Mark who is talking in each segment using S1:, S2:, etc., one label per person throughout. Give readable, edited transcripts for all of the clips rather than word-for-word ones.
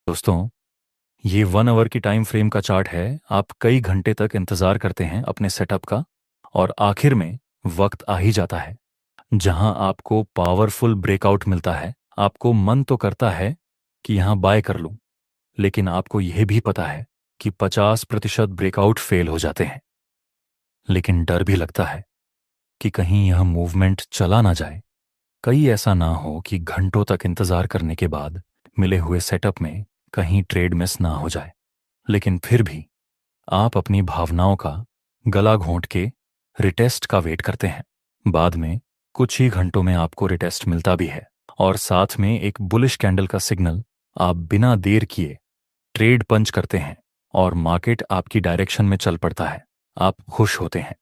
S1: दोस्तों, ये 1 आवर की टाइम फ्रेम का चार्ट है। आप कई घंटे तक इंतज़ार करते हैं अपने सेटअप का, और आखिर में वक्त आ ही जाता है जहां आपको पावरफुल ब्रेकआउट मिलता है। आपको मन तो करता है कि यहां बाय कर लूं, लेकिन आपको यह भी पता है कि 50% ब्रेकआउट फेल हो जाते हैं। लेकिन डर भी लगता है कि कहीं यह मूवमेंट चला ना जाए। कहीं ऐसा ना हो कि घंटों तक इंतज़ार करने के बाद मिले हुए सेटअप में कहीं ट्रेड मिस ना हो जाए। लेकिन फिर भी आप अपनी भावनाओं का गला घोंट के रिटेस्ट का वेट करते हैं। बाद में कुछ ही घंटों में आपको रिटेस्ट मिलता भी है, और साथ में एक बुलिश कैंडल का सिग्नल। आप बिना देर किए ट्रेड पंच करते हैं और मार्केट आपकी डायरेक्शन में चल पड़ता है। आप खुश होते हैं,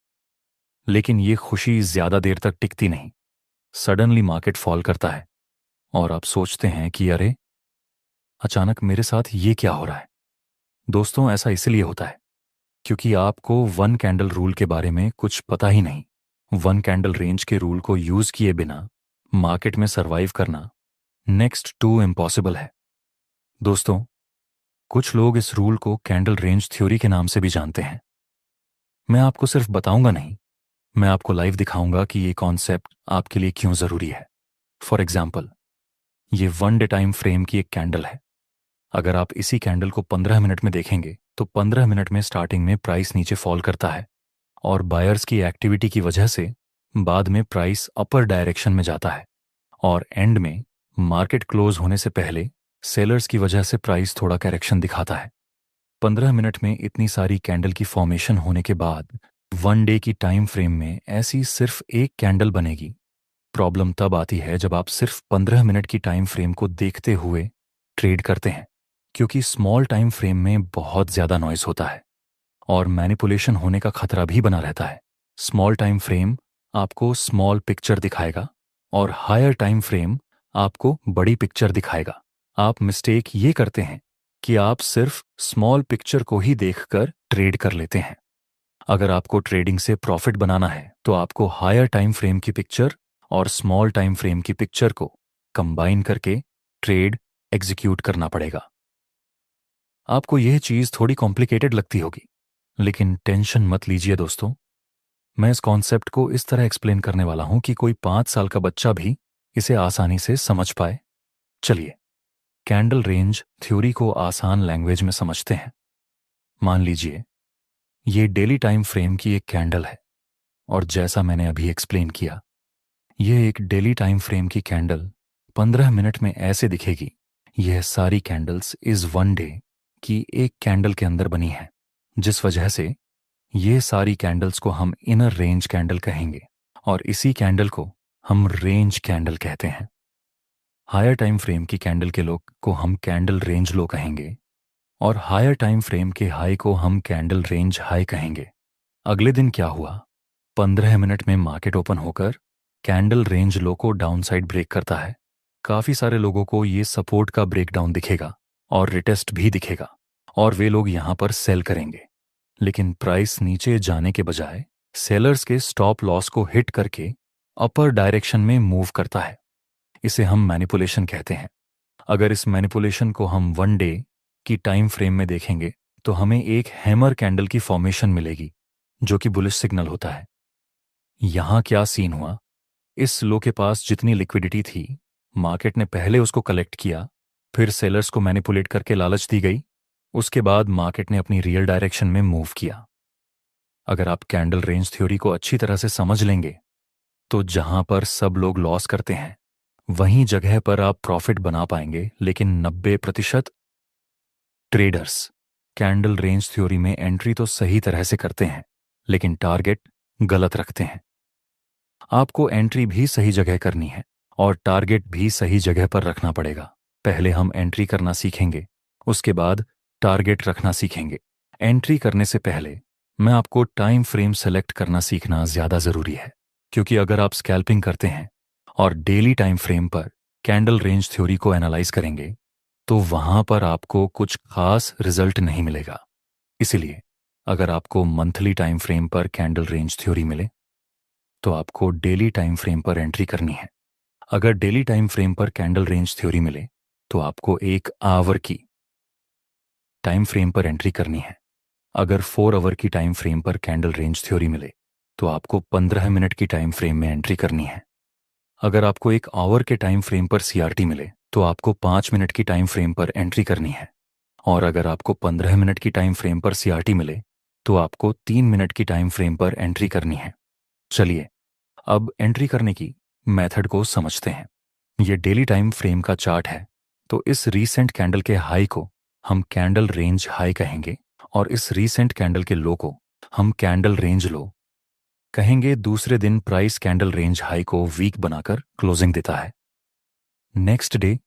S1: लेकिन ये खुशी ज्यादा देर तक टिकती नहीं। सडनली मार्केट फॉल करता है और आप सोचते हैं कि अरे, अचानक मेरे साथ ये क्या हो रहा है। दोस्तों, ऐसा इसलिए होता है क्योंकि आपको वन कैंडल रूल के बारे में कुछ पता ही नहीं। वन कैंडल रेंज के रूल को यूज किए बिना मार्केट में सरवाइव करना नेक्स्ट टू इम्पॉसिबल है। दोस्तों, कुछ लोग इस रूल को कैंडल रेंज थ्योरी के नाम से भी जानते हैं। मैं आपको सिर्फ बताऊंगा नहीं, मैं आपको लाइव दिखाऊंगा कि ये कॉन्सेप्ट आपके लिए क्यों जरूरी है। फॉर एग्जाम्पल, ये 1 डे टाइम फ्रेम की एक कैंडल है। अगर आप इसी कैंडल को 15 मिनट में देखेंगे तो 15 मिनट में स्टार्टिंग में प्राइस नीचे फॉल करता है, और बायर्स की एक्टिविटी की वजह से बाद में प्राइस अपर डायरेक्शन में जाता है, और एंड में मार्केट क्लोज होने से पहले सेलर्स की वजह से प्राइस थोड़ा करेक्शन दिखाता है। 15 मिनट में इतनी सारी कैंडल की फॉर्मेशन होने के बाद 1 डे की टाइम फ्रेम में ऐसी सिर्फ एक कैंडल बनेगी। प्रॉब्लम तब आती है जब आप सिर्फ 15 मिनट की टाइम फ्रेम को देखते हुए ट्रेड करते हैं, क्योंकि स्मॉल टाइम फ्रेम में बहुत ज्यादा नॉइस होता है और मैनिपुलेशन होने का खतरा भी बना रहता है। स्मॉल टाइम फ्रेम आपको स्मॉल पिक्चर दिखाएगा, और हायर टाइम फ्रेम आपको बड़ी पिक्चर दिखाएगा। आप मिस्टेक ये करते हैं कि आप सिर्फ स्मॉल पिक्चर को ही देखकर ट्रेड कर लेते हैं। अगर आपको ट्रेडिंग से प्रॉफिट बनाना है तो आपको हायर टाइम फ्रेम की पिक्चर और स्मॉल टाइम फ्रेम की पिक्चर को कंबाइन करके ट्रेड एग्जीक्यूट करना पड़ेगा। आपको यह चीज थोड़ी कॉम्प्लिकेटेड लगती होगी, लेकिन टेंशन मत लीजिए दोस्तों। मैं इस कॉन्सेप्ट को इस तरह एक्सप्लेन करने वाला हूं कि कोई 5 साल का बच्चा भी इसे आसानी से समझ पाए। चलिए, कैंडल रेंज थ्योरी को आसान लैंग्वेज में समझते हैं। मान लीजिए ये डेली टाइम फ्रेम की एक कैंडल है, और जैसा मैंने अभी एक्सप्लेन किया, यह एक डेली टाइम फ्रेम की कैंडल 15 मिनट में ऐसे दिखेगी। यह सारी कैंडल्स इस 1 डे की एक कैंडल के अंदर बनी है, जिस वजह से ये सारी कैंडल्स को हम इनर रेंज कैंडल कहेंगे, और इसी कैंडल को हम रेंज कैंडल कहते हैं। हायर टाइम फ्रेम की कैंडल के लो को हम कैंडल रेंज लो कहेंगे, और हायर टाइम फ्रेम के हाई को हम कैंडल रेंज हाई कहेंगे। अगले दिन क्या हुआ? 15 मिनट में मार्केट ओपन होकर कैंडल रेंज लो को डाउनसाइड ब्रेक करता है। काफी सारे लोगों को ये सपोर्ट का ब्रेकडाउन दिखेगा और रिटेस्ट भी दिखेगा, और वे लोग यहां पर सेल करेंगे। लेकिन प्राइस नीचे जाने के बजाय सेलर्स के स्टॉप लॉस को हिट करके अपर डायरेक्शन में मूव करता है। इसे हम मैनिपुलेशन कहते हैं। अगर इस मैनिपुलेशन को हम 1 डे की टाइम फ्रेम में देखेंगे तो हमें एक हैमर कैंडल की फॉर्मेशन मिलेगी, जो कि बुलिश सिग्नल होता है। यहां क्या सीन हुआ? इस लो के पास जितनी लिक्विडिटी थी, मार्केट ने पहले उसको कलेक्ट किया, फिर सेलर्स को मैनिपुलेट करके लालच दी गई, उसके बाद मार्केट ने अपनी रियल डायरेक्शन में मूव किया। अगर आप कैंडल रेंज थ्योरी को अच्छी तरह से समझ लेंगे तो जहां पर सब लोग लॉस करते हैं वहीं जगह पर आप प्रॉफिट बना पाएंगे। लेकिन 90% ट्रेडर्स कैंडल रेंज थ्योरी में एंट्री तो सही तरह से करते हैं, लेकिन टारगेट गलत रखते हैं। आपको एंट्री भी सही जगह करनी है और टारगेट भी सही जगह पर रखना पड़ेगा। पहले हम एंट्री करना सीखेंगे, उसके बाद टारगेट रखना सीखेंगे। एंट्री करने से पहले मैं आपको टाइम फ्रेम सेलेक्ट करना सीखना ज्यादा जरूरी है, क्योंकि अगर आप स्कैल्पिंग करते हैं और डेली टाइम फ्रेम पर कैंडल रेंज थ्योरी को एनालाइज करेंगे तो वहां पर आपको कुछ खास रिजल्ट नहीं मिलेगा। इसलिए अगर आपको मंथली टाइम फ्रेम पर कैंडल रेंज थ्योरी मिले तो आपको डेली टाइम फ्रेम पर एंट्री करनी है। अगर डेली टाइम फ्रेम पर कैंडल रेंज थ्योरी मिले तो आपको 1 आवर की टाइम फ्रेम पर एंट्री करनी है। अगर 4 आवर की टाइम फ्रेम पर कैंडल रेंज थ्योरी मिले तो आपको 15 मिनट की टाइम फ्रेम में एंट्री करनी है। अगर आपको 1 आवर के टाइम फ्रेम पर सीआरटी मिले तो आपको 5 मिनट की टाइम फ्रेम पर एंट्री करनी है। और अगर आपको 15 मिनट की टाइम फ्रेम पर सीआरटी मिले तो आपको 3 मिनट की टाइम फ्रेम पर एंट्री करनी है। चलिए अब एंट्री करने की मेथड को समझते हैं। ये डेली टाइम फ्रेम का चार्ट है, तो इस रीसेंट कैंडल के हाई को हम कैंडल रेंज हाई कहेंगे और इस रीसेंट कैंडल के लो को हम कैंडल रेंज लो कहेंगे। दूसरे दिन प्राइस कैंडल रेंज हाई को वीक बनाकर क्लोजिंग देता है। नेक्स्ट डे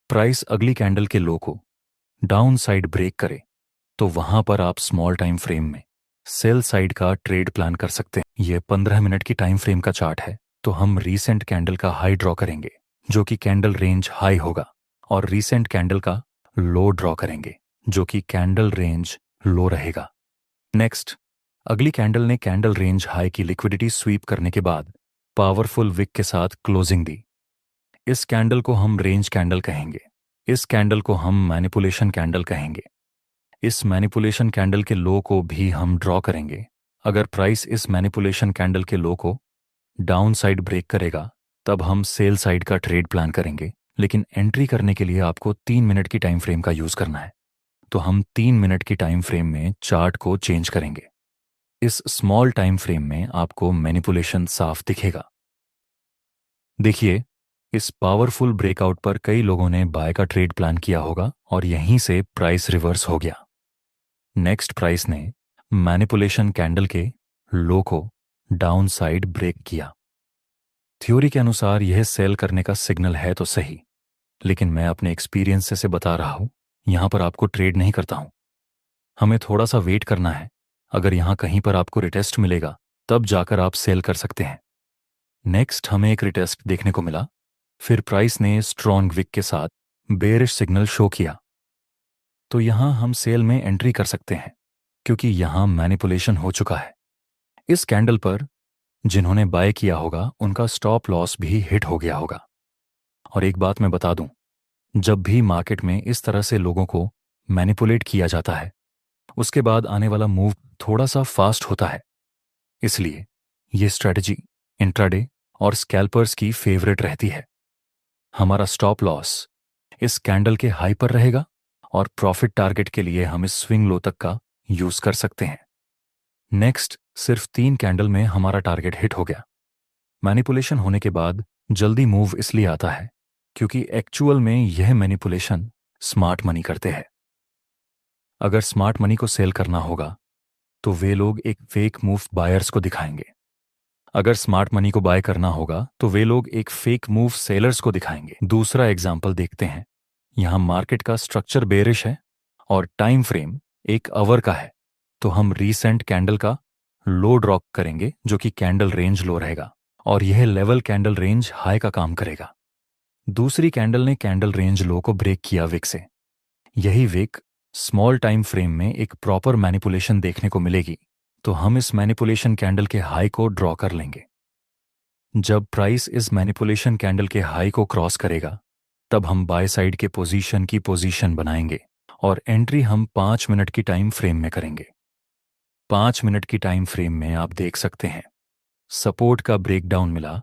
S1: प्राइस अगली कैंडल के लो को डाउन साइड ब्रेक करे तो वहां पर आप स्मॉल टाइम फ्रेम में सेल साइड का ट्रेड प्लान कर सकते हैं। यह 15 मिनट की टाइम फ्रेम का चार्ट है, तो हम रीसेंट कैंडल का हाई ड्रॉ करेंगे जो कि कैंडल रेंज हाई होगा और रीसेंट कैंडल का लो ड्रॉ करेंगे जो कि कैंडल रेंज लो रहेगा। नेक्स्ट अगली कैंडल ने कैंडल रेंज हाई की लिक्विडिटी स्वीप करने के बाद पावरफुल विक के साथ क्लोजिंग दी। इस कैंडल को हम रेंज कैंडल कहेंगे। इस कैंडल को हम मैनिपुलेशन कैंडल कहेंगे। इस मैनिपुलेशन कैंडल के लो को भी हम ड्रॉ करेंगे। अगर प्राइस इस मैनिपुलेशन कैंडल के लो को डाउन साइड ब्रेक करेगा तब हम सेल साइड का ट्रेड प्लान करेंगे, लेकिन एंट्री करने के लिए आपको 3 मिनट की टाइम फ्रेम का यूज करना है। तो हम 3 मिनट की टाइम फ्रेम में चार्ट को चेंज करेंगे। इस स्मॉल टाइम फ्रेम में आपको मैनिपुलेशन साफ दिखेगा। देखिए इस पावरफुल ब्रेकआउट पर कई लोगों ने बाय का ट्रेड प्लान किया होगा और यहीं से प्राइस रिवर्स हो गया। नेक्स्ट प्राइस ने मैनिपुलेशन कैंडल के लो को डाउन साइड ब्रेक किया। थ्योरी के अनुसार यह सेल करने का सिग्नल है तो सही, लेकिन मैं अपने एक्सपीरियंस से बता रहा हूं, यहां पर आपको ट्रेड नहीं करता हूं। हमें थोड़ा सा वेट करना है। अगर यहां कहीं पर आपको रिटेस्ट मिलेगा तब जाकर आप सेल कर सकते हैं। नेक्स्ट हमें एक रिटेस्ट देखने को मिला, फिर प्राइस ने स्ट्रॉन्ग विक के साथ बेरिश सिग्नल शो किया। तो यहां हम सेल में एंट्री कर सकते हैं क्योंकि यहां मैनिपुलेशन हो चुका है। इस कैंडल पर जिन्होंने बाय किया होगा उनका स्टॉप लॉस भी हिट हो गया होगा। और एक बात मैं बता दूं, जब भी मार्केट में इस तरह से लोगों को मैनिपुलेट किया जाता है उसके बाद आने वाला मूव थोड़ा सा फास्ट होता है। इसलिए ये स्ट्रेटजी इंट्राडे और स्कैल्पर्स की फेवरेट रहती है। हमारा स्टॉप लॉस इस कैंडल के हाई पर रहेगा और प्रॉफिट टारगेट के लिए हम इस स्विंग लो तक का यूज कर सकते हैं। नेक्स्ट सिर्फ 3 कैंडल में हमारा टारगेट हिट हो गया। मैनिपुलेशन होने के बाद जल्दी मूव इसलिए आता है क्योंकि एक्चुअल में यह मैनिपुलेशन स्मार्ट मनी करते हैं। अगर स्मार्ट मनी को सेल करना होगा तो वे लोग एक फेक मूव बायर्स को दिखाएंगे। अगर स्मार्ट मनी को बाय करना होगा तो वे लोग एक फेक मूव सेलर्स को दिखाएंगे। दूसरा एग्जाम्पल देखते हैं। यहां मार्केट का स्ट्रक्चर बेरिश है और टाइम फ्रेम 1 आवर का है, तो हम रीसेंट कैंडल का लो ड्रॉ करेंगे जो कि कैंडल रेंज लो रहेगा और यह लेवल कैंडल रेंज हाई का काम करेगा। दूसरी कैंडल ने कैंडल रेंज लो को ब्रेक किया विक से। यही विक स्मॉल टाइम फ्रेम में एक प्रॉपर मैनिपुलेशन देखने को मिलेगी, तो हम इस मैनिपुलेशन कैंडल के हाई को ड्रॉ कर लेंगे। जब प्राइस इस मैनिपुलेशन कैंडल के हाई को क्रॉस करेगा तब हम बाय साइड के पोजीशन की पोजीशन बनाएंगे और एंट्री हम 5 मिनट की टाइम फ्रेम में करेंगे। 5 मिनट की टाइम फ्रेम में आप देख सकते हैं सपोर्ट का ब्रेकडाउन मिला,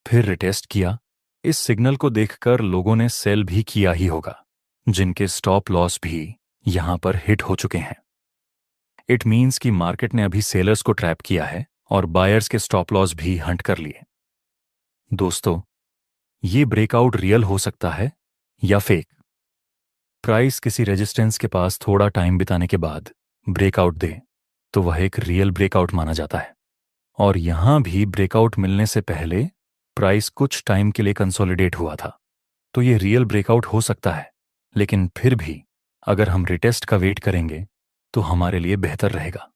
S1: फिर रिटेस्ट किया। इस सिग्नल को देखकर लोगों ने सेल भी किया ही होगा, जिनके स्टॉप लॉस भी यहां पर हिट हो चुके हैं। इट मीन्स कि मार्केट ने अभी सेलर्स को ट्रैप किया है और बायर्स के स्टॉप लॉस भी हंट कर लिए। दोस्तों, ये ब्रेकआउट रियल हो सकता है या फेक। प्राइस किसी रेजिस्टेंस के पास थोड़ा टाइम बिताने के बाद ब्रेकआउट दे तो वह एक रियल ब्रेकआउट माना जाता है। और यहां भी ब्रेकआउट मिलने से पहले प्राइस कुछ टाइम के लिए कंसोलिडेट हुआ था, तो ये रियल ब्रेकआउट हो सकता है। लेकिन फिर भी अगर हम रिटेस्ट का वेट करेंगे तो हमारे लिए बेहतर रहेगा।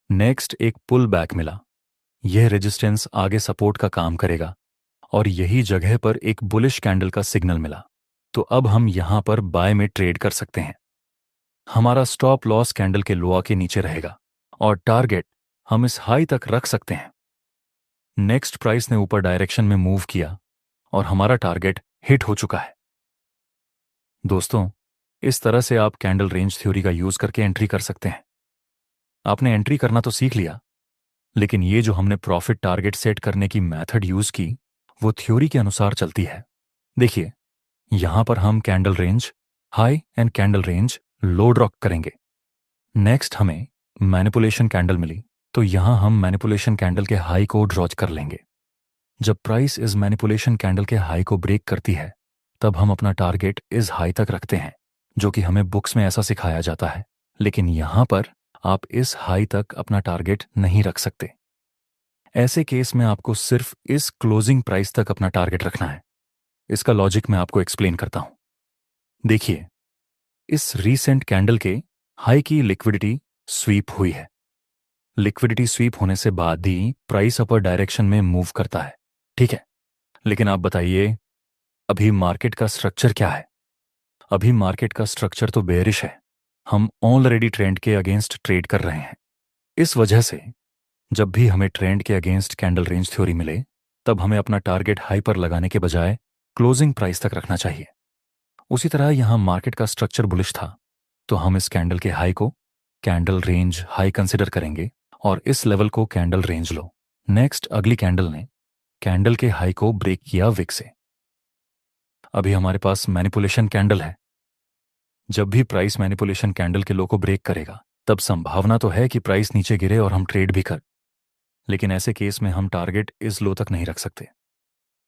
S1: नेक्स्ट एक पुल बैक मिला। यह रेजिस्टेंस आगे सपोर्ट का काम करेगा और यही जगह पर एक बुलिश कैंडल का सिग्नल मिला, तो अब हम यहां पर बाय में ट्रेड कर सकते हैं। हमारा स्टॉप लॉस कैंडल के लोआ के नीचे रहेगा और टारगेट हम इस हाई तक रख सकते हैं। नेक्स्ट प्राइस ने ऊपर डायरेक्शन में मूव किया और हमारा टारगेट हिट हो चुका है। दोस्तों, इस तरह से आप कैंडल रेंज थ्योरी का यूज करके एंट्री कर सकते हैं। आपने एंट्री करना तो सीख लिया, लेकिन ये जो हमने प्रॉफिट टारगेट सेट करने की मेथड यूज की, वो थ्योरी के अनुसार चलती है। देखिए, यहां पर हम candle range high and candle range low draw करेंगे। नेक्स्ट हमें मैनिपुलेशन कैंडल मिली, तो यहां हम मैनिपुलेशन कैंडल के हाई को ड्रॉ कर लेंगे। जब प्राइस इस मैनिपुलेशन कैंडल के हाई को ब्रेक करती है, तब हम अपना टारगेट इस हाई तक रखते हैं, जो कि हमें बुक्स में ऐसा सिखाया जाता है। लेकिन यहां पर आप इस हाई तक अपना टारगेट नहीं रख सकते। ऐसे केस में आपको सिर्फ इस क्लोजिंग प्राइस तक अपना टारगेट रखना है। इसका लॉजिक मैं आपको एक्सप्लेन करता हूं। देखिए, इस रीसेंट कैंडल के हाई की लिक्विडिटी स्वीप हुई है। लिक्विडिटी स्वीप होने से बाद ही प्राइस अपर डायरेक्शन में मूव करता है, ठीक है। लेकिन आप बताइए, अभी मार्केट का स्ट्रक्चर क्या है? अभी मार्केट का स्ट्रक्चर तो बेयरिश है। हम ऑलरेडी ट्रेंड के अगेंस्ट ट्रेड कर रहे हैं। इस वजह से जब भी हमें ट्रेंड के अगेंस्ट कैंडल रेंज थ्योरी मिले, तब हमें अपना टारगेट हाई पर लगाने के बजाय क्लोजिंग प्राइस तक रखना चाहिए। उसी तरह यहां मार्केट का स्ट्रक्चर बुलिश था, तो हम इस कैंडल के हाई को कैंडल रेंज हाई कंसिडर करेंगे और इस लेवल को कैंडल रेंज लो। नेक्स्ट अगली कैंडल ने कैंडल के हाई को ब्रेक किया विक से। अभी हमारे पास मैनिपुलेशन कैंडल है। जब भी प्राइस मैनिपुलेशन कैंडल के लो को ब्रेक करेगा, तब संभावना तो है कि प्राइस नीचे गिरे और हम ट्रेड भी कर। लेकिन ऐसे केस में हम टारगेट इस लो तक नहीं रख सकते।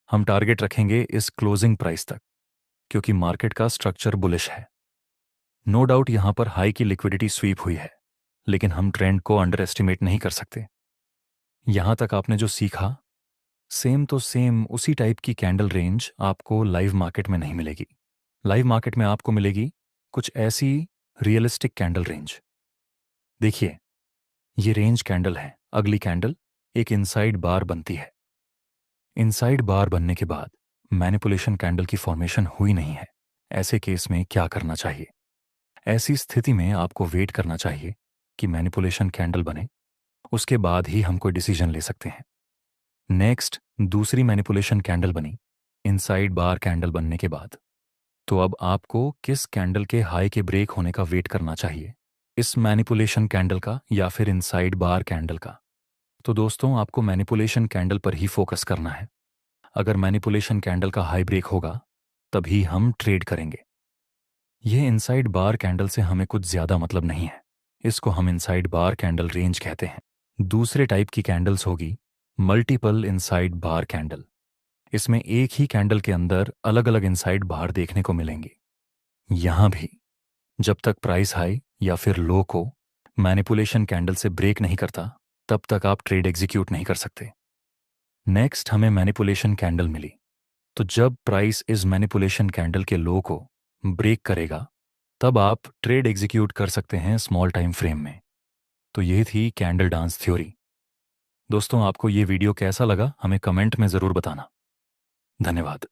S1: हम टारगेट रखेंगे इस क्लोजिंग प्राइस तक, क्योंकि मार्केट का स्ट्रक्चर बुलिश है। नो डाउट यहां पर हाई की लिक्विडिटी स्वीप हुई है, लेकिन हम ट्रेंड को अंडर एस्टिमेट नहीं कर सकते। यहां तक आपने जो सीखा, सेम तो सेम उसी टाइप की कैंडल रेंज आपको लाइव मार्केट में नहीं मिलेगी। लाइव मार्केट में आपको मिलेगी कुछ ऐसी रियलिस्टिक कैंडल रेंज। देखिए, ये रेंज कैंडल है। अगली कैंडल एक इनसाइड बार बनती है। इनसाइड बार बनने के बाद मैनिपुलेशन कैंडल की फॉर्मेशन हुई नहीं है। ऐसे केस में क्या करना चाहिए? ऐसी स्थिति में आपको वेट करना चाहिए कि मैनिपुलेशन कैंडल बने, उसके बाद ही हम कोई डिसीजन ले सकते हैं। नेक्स्ट दूसरी मैनिपुलेशन कैंडल बनी इनसाइड बार कैंडल बनने के बाद। तो अब आपको किस कैंडल के हाई के ब्रेक होने का वेट करना चाहिए? इस मैनिपुलेशन कैंडल का या फिर इनसाइड बार कैंडल का? तो दोस्तों, आपको मैनिपुलेशन कैंडल पर ही फोकस करना है। अगर मैनिपुलेशन कैंडल का हाई ब्रेक होगा, तभी हम ट्रेड करेंगे। यह इनसाइड बार कैंडल से हमें कुछ ज्यादा मतलब नहीं है। इसको हम इनसाइड बार कैंडल रेंज कहते हैं। दूसरे टाइप की कैंडल्स होगी मल्टीपल इनसाइड बार कैंडल। इसमें एक ही कैंडल के अंदर अलग अलग इनसाइड बार देखने को मिलेंगी। यहां भी जब तक प्राइस हाई या फिर लो को मैनिपुलेशन कैंडल से ब्रेक नहीं करता, तब तक आप ट्रेड एग्जीक्यूट नहीं कर सकते। नेक्स्ट हमें मैनिपुलेशन कैंडल मिली, तो जब प्राइस इस मैनिपुलेशन कैंडल के लो को ब्रेक करेगा, तब आप ट्रेड एग्जीक्यूट कर सकते हैं स्मॉल टाइम फ्रेम में। तो ये थी कैंडल डांस थ्योरी। दोस्तों, आपको ये वीडियो कैसा लगा हमें कमेंट में ज़रूर बताना। धन्यवाद।